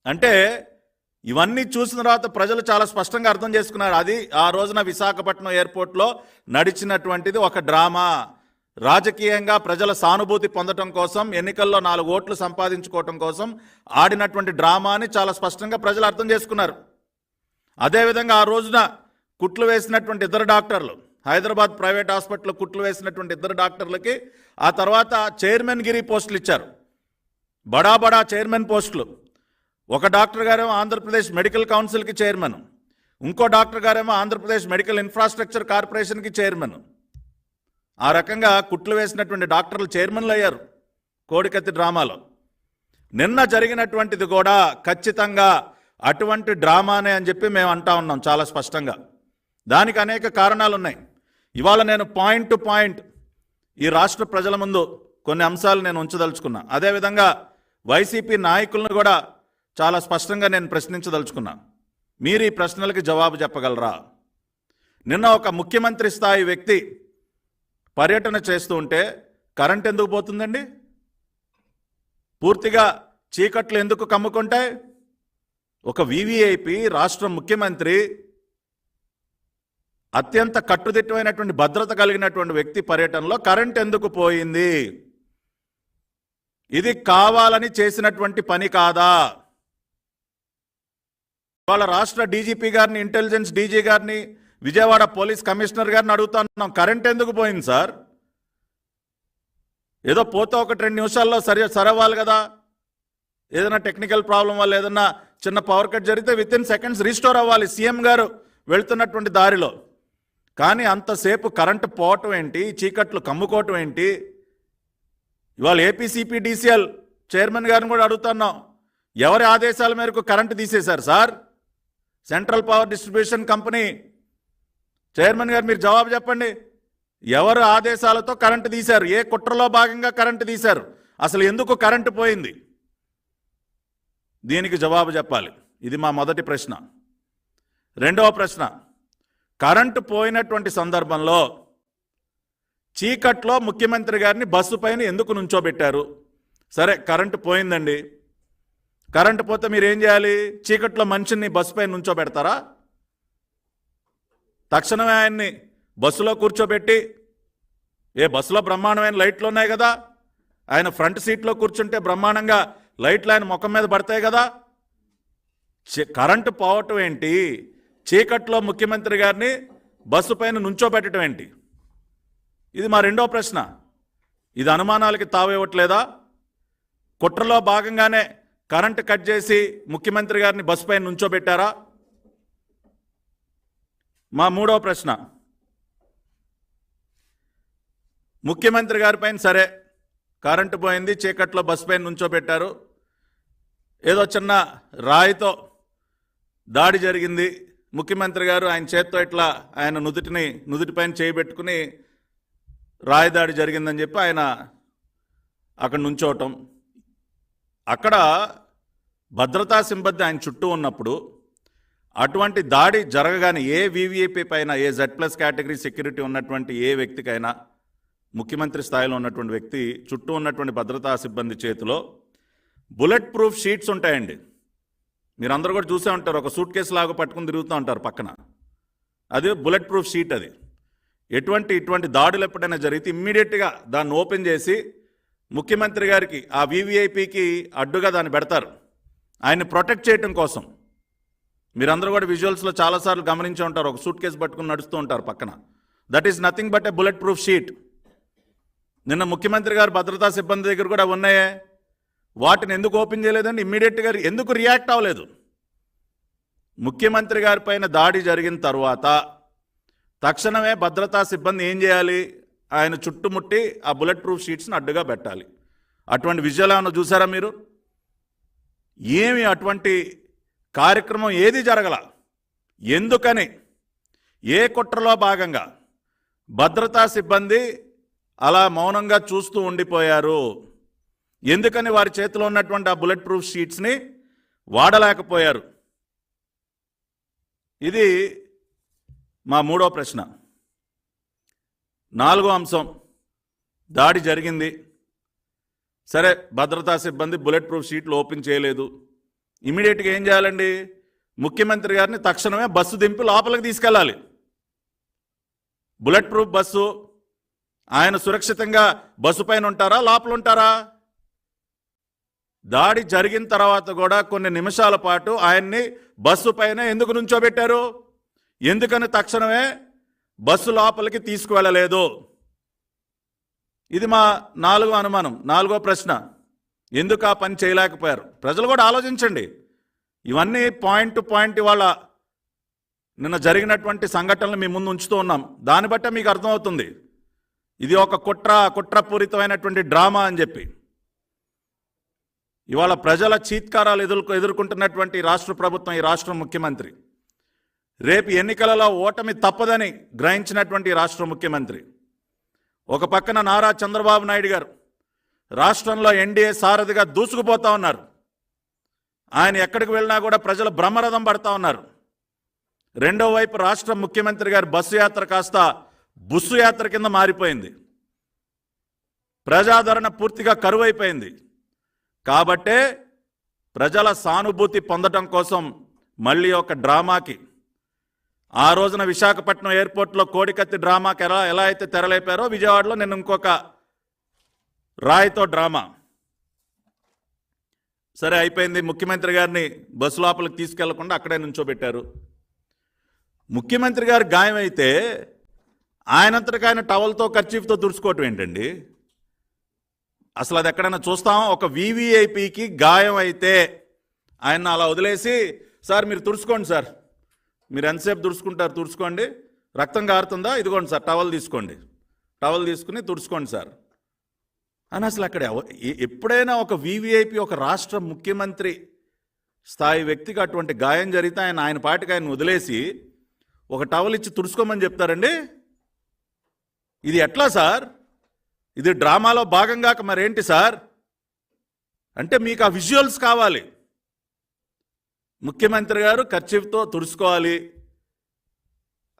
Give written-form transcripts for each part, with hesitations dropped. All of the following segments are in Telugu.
అంటే ఇవన్నీ చూసిన తర్వాత ప్రజలు చాలా స్పష్టంగా అర్థం చేసుకున్నారు. అది ఆ రోజున విశాఖపట్నం ఎయిర్పోర్ట్లో నడిచినటువంటిది ఒక డ్రామా. రాజకీయంగా ప్రజల సానుభూతి పొందడం కోసం, ఎన్నికల్లో 4 ఓట్లు సంపాదించుకోవటం కోసం ఆడినటువంటి డ్రామా అని చాలా స్పష్టంగా ప్రజలు అర్థం చేసుకున్నారు. అదేవిధంగా ఆ రోజున కుట్లు వేసినటువంటి 2 డాక్టర్లు, హైదరాబాద్ ప్రైవేట్ హాస్పిటల్లో కుట్లు వేసినటువంటి 2 డాక్టర్లకి ఆ తర్వాత చైర్మన్ గిరి పోస్టులు ఇచ్చారు. బడా చైర్మన్ పోస్టులు. ఒక డాక్టర్ గారేమో ఆంధ్రప్రదేశ్ మెడికల్ కౌన్సిల్కి చైర్మన్, ఇంకో డాక్టర్ గారేమో ఆంధ్రప్రదేశ్ మెడికల్ ఇన్ఫ్రాస్ట్రక్చర్ కార్పొరేషన్కి చైర్మన్. ఆ రకంగా కుట్లు వేసినటువంటి డాక్టర్లు చైర్మన్లు అయ్యారు కోడికత్తి డ్రామాలో. నిన్న జరిగినటువంటిది కూడా ఖచ్చితంగా అటువంటి డ్రామానే అని చెప్పి మేము అంటా ఉన్నాం చాలా స్పష్టంగా. దానికి అనేక కారణాలు ఉన్నాయి. ఇవాళ నేను పాయింట్ టు పాయింట్ ఈ రాష్ట్ర ప్రజల ముందు కొన్ని అంశాలు నేను ఉంచదలుచుకున్నా. అదేవిధంగా వైసీపీ నాయకులను కూడా చాలా స్పష్టంగా నేను ప్రశ్నించదలుచుకున్నా. మీరు ఈ ప్రశ్నలకి జవాబు చెప్పగలరా? నిన్న ఒక ముఖ్యమంత్రి స్థాయి వ్యక్తి పర్యటన చేస్తూ ఉంటే కరెంట్ ఎందుకు పోతుందండి? పూర్తిగా చీకట్లు ఎందుకు కమ్ముకుంటాయి? ఒక వివిఐపి రాష్ట్ర ముఖ్యమంత్రి, అత్యంత కట్టుదిట్టమైనటువంటి భద్రత కలిగినటువంటి వ్యక్తి పర్యటనలో కరెంట్ ఎందుకు పోయింది? ఇది కావాలని చేసినటువంటి పని కాదా? వాళ్ళ రాష్ట్ర డీజీపీ గారిని, ఇంటెలిజెన్స్ డీజీ గారిని, విజయవాడ పోలీస్ కమిషనర్ గారిని అడుగుతున్నాం, కరెంట్ ఎందుకు పోయింది సార్? ఏదో పోతే 1-2 నిమిషాల్లో సరవాలి కదా. ఏదైనా టెక్నికల్ ప్రాబ్లం వల్ల ఏదైనా చిన్న పవర్ కట్ జరిగితే వితిన్ సెకండ్స్ రీస్టోర్ అవ్వాలి సీఎం గారు వెళ్తున్నటువంటి దారిలో. కానీ అంతసేపు కరెంటు పోవటం ఏంటి, చీకట్లు కమ్ముకోవటం ఏంటి? ఇవాళ ఏపీసీపీడీసీఎల్ చైర్మన్ గారిని కూడా అడుగుతున్నాం, ఎవరి ఆదేశాల మేరకు కరెంటు తీసేశారు sir? Central power distribution company chairman గారు మీరు జవాబు చెప్పండి. ఎవరు ఆదేశాలతో కరెంటు తీశారు? ఏ కుట్రలో భాగంగా కరెంటు తీశారు? అసలు ఎందుకు కరెంటు పోయింది? దీనికి జవాబు చెప్పాలి. ఇది మా మొదటి ప్రశ్న. రెండవ ప్రశ్న, కరెంటు పోయినటువంటి సందర్భంలో చీకట్లో ముఖ్యమంత్రి గారిని బస్సు పైన ఎందుకు నుంచోబెట్టారు? సరే, కరెంటు పోయిందండి. కరెంటు పోతే మీరు ఏం చేయాలి? చీకట్లో మనిషిని బస్సు పైన నుంచోబెడతారా? తక్షణమే ఆయన్ని బస్సులో కూర్చోబెట్టి, బస్సులో బ్రహ్మాండమైన లైట్లు ఉన్నాయి కదా, ఆయన ఫ్రంట్ సీట్లో కూర్చుంటే బ్రహ్మాండంగా లైట్లు ఆయన ముఖం మీద పడతాయి కదా. కరెంటు పోవటం ఏంటి? చీకట్లో ముఖ్యమంత్రి గారిని బస్సు పైన నుంచోబెట్టడం ఏంటి? ఇది మా రెండో ప్రశ్న. ఇది అనుమానాలకి తావివ్వట్లేదా? కుట్రలో భాగంగానే కరెంటు కట్ చేసి ముఖ్యమంత్రి గారిని బస్సు పైన నుంచోబెట్టారా? మా మూడో ప్రశ్న, ముఖ్యమంత్రి గారి పైన సరే కరెంటు పోయింది, చీకట్లో బస్సు పైన నుంచోబెట్టారు, ఏదో చిన్న రాయితో దాడి జరిగింది, ముఖ్యమంత్రి గారు ఆయన చేత్తో ఇట్లా ఆయన నుదుటిపైన చేయబెట్టుకుని రాయి దాడి జరిగిందని చెప్పి ఆయన అక్కడ నుంచోవటం. అక్కడ భద్రతా సిబ్బంది ఆయన చుట్టూ ఉన్నప్పుడు అటువంటి దాడి జరగగానే ఏ వివిఐపి పైన, ఏ Z+ కేటగిరీ సెక్యూరిటీ ఉన్నటువంటి ఏ వ్యక్తికైనా, ముఖ్యమంత్రి స్థాయిలో ఉన్నటువంటి వ్యక్తి చుట్టూ ఉన్నటువంటి భద్రతా సిబ్బంది చేతిలో బుల్లెట్ ప్రూఫ్ షీట్స్ ఉంటాయండి. మీరందరూ కూడా చూసే ఉంటారు, ఒక సూట్ కేసు లాగా పట్టుకుని తిరుగుతూ ఉంటారు పక్కన. అది బుల్లెట్ ప్రూఫ్ షీట్. అది ఇటువంటి దాడులు ఎప్పుడైనా జరిగితే ఇమ్మీడియట్గా దాన్ని ఓపెన్ చేసి ముఖ్యమంత్రి గారికి, ఆ వివిఐపికి అడ్డుగా దాన్ని పెడతారు, ఆయన్ని ప్రొటెక్ట్ చేయడం కోసం. మీరందరూ కూడా విజువల్స్లో చాలాసార్లు గమనించి ఉంటారు, ఒక సూట్ కేసు పట్టుకుని నడుస్తూ ఉంటారు పక్కన. That is nothing but A bullet proof sheet. నిన్న ముఖ్యమంత్రి గారు భద్రతా సిబ్బంది దగ్గర కూడా ఉన్నాయే, వాటిని ఎందుకు ఓపెన్ చేయలేదండి? ఇమ్మీడియట్గా ఎందుకు రియాక్ట్ అవ్వలేదు? ముఖ్యమంత్రి గారి పైన దాడి జరిగిన తర్వాత తక్షణమే భద్రతా సిబ్బంది ఏం చేయాలి? ఆయన చుట్టుముట్టి ఆ బుల్లెట్ ప్రూఫ్ షీట్స్ని అడ్డుగా పెట్టాలి. అటువంటి విజువల్ ఏమైనా చూసారా మీరు? ఏమి అటువంటి కార్యక్రమం ఏది జరగల. ఎందుకని? ఏ కుట్రలో భాగంగా భద్రతా సిబ్బంది అలా మౌనంగా చూస్తూ ఉండిపోయారు? ఎందుకని వారి చేతిలో ఉన్నటువంటి ఆ బుల్లెట్ ప్రూఫ్ షీట్స్ని వాడలేకపోయారు? ఇది మా మూడో ప్రశ్న. నాలుగో అంశం, దాడి జరిగింది, సరే భద్రతా సిబ్బంది బుల్లెట్ ప్రూఫ్ షీట్లు ఓపెన్ చేయలేదు, ఇమీడియట్గా ఏం చేయాలండి? ముఖ్యమంత్రి గారిని తక్షణమే బస్సు దింపి లోపలికి తీసుకెళ్ళాలి. Bullet proof bus. ఆయన సురక్షితంగా బస్సు పైన ఉంటారా, లోపల ఉంటారా? దాడి జరిగిన తర్వాత కూడా కొన్ని నిమిషాల పాటు ఆయన్ని బస్సు పైన ఎందుకు నుంచోబెట్టారు? ఎందుకని తక్షణమే బస్సు లోపలికి తీసుకువెళ్ళలేదు? ఇది మా నాలుగో ప్రశ్న. ఎందుకు ఆ పని చేయలేకపోయారు? ప్రజలు కూడా ఆలోచించండి. ఇవన్నీ పాయింట్ టు పాయింట్ ఇవాళ నిన్న జరిగినటువంటి సంఘటనలు మీ ముందు ఉంచుతూ ఉన్నాం. దాన్ని బట్టే మీకు అర్థమవుతుంది ఇది ఒక కుట్రపూరితమైనటువంటి డ్రామా అని చెప్పి. ఇవాళ ప్రజల చీత్కారాలు ఎదుర్కొంటున్నటువంటి రాష్ట్ర ప్రభుత్వం, ఈ రాష్ట్ర ముఖ్యమంత్రి, రేపు ఎన్నికలలో ఓటమి తప్పదని గ్రహించినటువంటి రాష్ట్ర ముఖ్యమంత్రి, ఒక పక్కన నారా చంద్రబాబు నాయుడు గారు రాష్ట్రంలో ఎన్డీఏ సారథిగా దూసుకుపోతా ఉన్నారు. ఆయన ఎక్కడికి వెళ్ళినా కూడా ప్రజలు బ్రహ్మరథం పడతా ఉన్నారు. రెండో వైపు రాష్ట్ర ముఖ్యమంత్రి గారి బస్సు యాత్ర కాస్త బుస్సు యాత్ర కింద మారిపోయింది. ప్రజాదరణ పూర్తిగా కరువైపోయింది. కాబట్టే ప్రజల సానుభూతి పొందడం కోసం మళ్ళీ ఒక డ్రామాకి, ఆ రోజున విశాఖపట్నం ఎయిర్పోర్ట్లో కోడికత్తి డ్రామాకి ఎలా అయితే తెరలేపారో, విజయవాడలో నిన్న ఇంకొక రాయితో డ్రామా. సరే, అయిపోయింది. ముఖ్యమంత్రి గారిని బస్సు లోపలికి తీసుకెళ్లకుండా అక్కడే నుంచోబెట్టారు. ముఖ్యమంత్రి గారు గాయం అయితే ఆయనంతటికి ఆయన టవల్తో కర్చీఫ్తో తుడుచుకోవటం ఏంటండి? అసలు అది ఎక్కడైనా చూస్తాం? ఒక వీవీఐపీకి గాయం అయితే ఆయన అలా వదిలేసి, సార్ మీరు తుడుచుకోండి సార్, మీరు ఎంతసేపు తుడుచుకోండి, రక్తం కారుతుందా, ఇదిగోండి సార్ టవల్ తీసుకోండి, టవల్ తీసుకుని తుడుచుకోండి సార్ అని అసలు అక్కడ ఎప్పుడైనా ఒక వీవీఐపీ, ఒక రాష్ట్ర ముఖ్యమంత్రి స్థాయి వ్యక్తికి అటువంటి గాయం జరిగితే ఆయన పాటికి ఆయన వదిలేసి ఒక టవల్ ఇచ్చి తుడుచుకోమని చెప్తారండి? ఇది ఎట్లా సార్? ఇది డ్రామాలో భాగంగా మరేంటి సార్? అంటే మీకు ఆ విజువల్స్ కావాలి. ముఖ్యమంత్రి గారు కర్చీఫ్తో తుడుచుకోవాలి,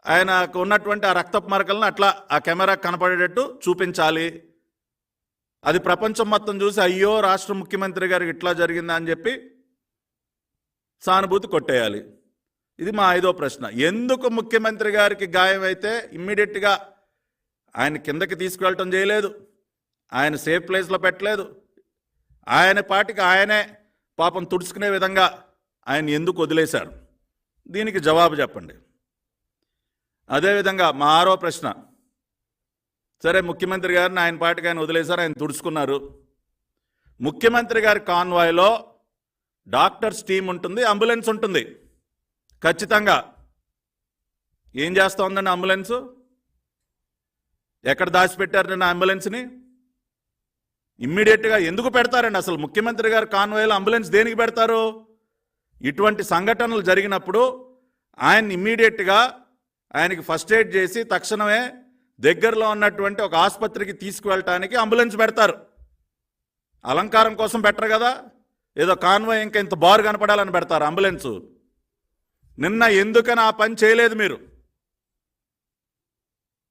ఆయనకు ఉన్నటువంటి ఆ రక్తపు మరకలను అట్లా ఆ కెమెరా కనపడేటట్టు చూపించాలి. అది ప్రపంచం మొత్తం చూసి అయ్యో రాష్ట్ర ముఖ్యమంత్రి గారికి ఇట్లా జరిగిందా అని చెప్పి సానుభూతి కొట్టేయాలి. ఇది మా 5వ ప్రశ్న. ఎందుకు ముఖ్యమంత్రి గారికి గాయం అయితే ఇమ్మీడియట్గా ఆయన కిందకి తీసుకువెళ్ళటం చేయలేదు, ఆయన సేఫ్ ప్లేస్లో పెట్టలేదు, ఆయన పాటికి ఆయనే పాపం తుడుచుకునే విధంగా ఆయన ఎందుకు వదిలేశారు? దీనికి జవాబు చెప్పండి. అదేవిధంగా మా 6వ ప్రశ్న. సరే, ముఖ్యమంత్రి గారిని ఆయన పాటికి ఆయన వదిలేశారు, ఆయన తుడుచుకున్నారు. ముఖ్యమంత్రి గారి కాన్వాయ్లో డాక్టర్స్ టీం ఉంటుంది, అంబులెన్స్ ఉంటుంది ఖచ్చితంగా. ఏం చేస్తూ ఉందండి అంబులెన్సు? ఎక్కడ దాచిపెట్టారు నిన్న అంబులెన్స్ని? ఇమ్మీడియట్గా ఎందుకు పెడతారండి? అసలు ముఖ్యమంత్రి గారి కాన్వాయ్లో అంబులెన్స్ దేనికి పెడతారు? ఇటువంటి సంఘటనలు జరిగినప్పుడు ఆయన ఇమ్మీడియట్గా ఆయనకి ఫస్ట్ ఎయిడ్ చేసి తక్షణమే దగ్గరలో ఉన్నటువంటి ఒక ఆసుపత్రికి తీసుకువెళ్ళటానికి అంబులెన్స్ పెడతారు. అలంకారం కోసం పెట్టరు కదా, ఏదో కాన్వాయ్ ఇంకా ఇంత బారు కనపడాలని పెడతారు అంబులెన్సు. నిన్న ఎందుకని ఆ పని చేయలేదు మీరు?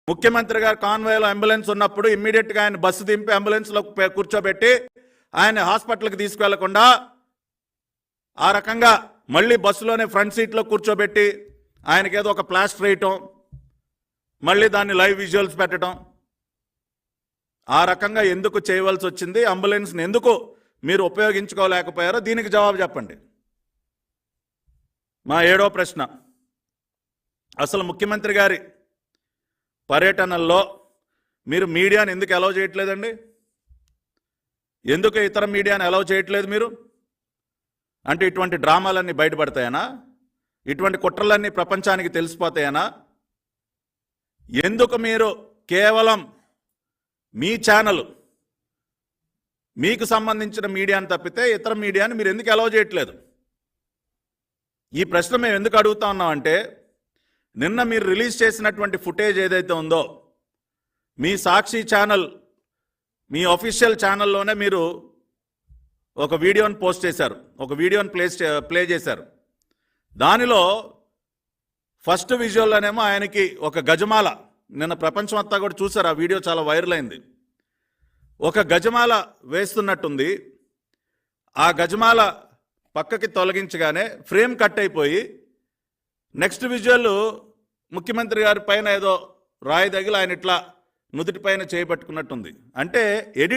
ముఖ్యమంత్రి గారు కాన్వాయ్లో అంబులెన్స్ ఉన్నప్పుడు ఇమ్మీడియట్గా ఆయన బస్సు దింపి అంబులెన్స్లో కూర్చోబెట్టి ఆయన హాస్పిటల్కి తీసుకువెళ్లకుండా ఆ రకంగా మళ్ళీ బస్సులోనే ఫ్రంట్ సీట్లో కూర్చోబెట్టి ఆయనకేదో ఒక ప్లాస్టర్ వేయటం, మళ్ళీ దాన్ని లైవ్ విజువల్స్ పెట్టడం, ఆ రకంగా ఎందుకు చేయవలసి వచ్చింది? అంబులెన్స్ని ఎందుకు మీరు ఉపయోగించుకోలేకపోయారో దీనికి జవాబు చెప్పండి. మా 7వ ప్రశ్న. అసలు ముఖ్యమంత్రి గారి పర్యటనల్లో మీరు మీడియాని ఎందుకు అలౌ చేయట్లేదండి? ఎందుకు ఇతర మీడియాని అలౌ చేయట్లేదు మీరు? అంటే ఇటువంటి డ్రామాలన్నీ బయటపడతాయనా? ఇటువంటి కుట్రలన్నీ ప్రపంచానికి తెలిసిపోతాయనా? ఎందుకు మీరు కేవలం మీ ఛానల్, మీకు సంబంధించిన మీడియాని తప్పితే ఇతర మీడియాని మీరు ఎందుకు అలౌ చేయట్లేదు? ఈ ప్రశ్న మేము ఎందుకు అడుగుతా ఉన్నామంటే, నిన్న మీరు రిలీజ్ చేసినటువంటి ఫుటేజ్ ఏదైతే ఉందో, మీ సాక్షి ఛానల్, మీ అఫీషియల్ ఛానల్లోనే మీరు ఒక వీడియోని పోస్ట్ చేశారు, ఒక వీడియోని ప్లే చేశారు. దానిలో ఫస్ట్ విజువల్లోనేమో ఆయనకి ఒక గజమాల, నిన్న ప్రపంచం అంతా కూడా చూశారు, ఆ వీడియో చాలా వైరల్ అయింది. ఒక గజమాల వేస్తున్నట్టుంది. ఆ గజమాల పక్కకి తొలగించగానే ఫ్రేమ్ కట్ అయిపోయి నెక్స్ట్ విజువల్ ముఖ్యమంత్రి గారి పైన ఏదో రాయి తగిలి ఆయన ఇట్లా నుదుటి పైన చేయబట్టుకున్నట్టుంది. అంటే ఎడిట్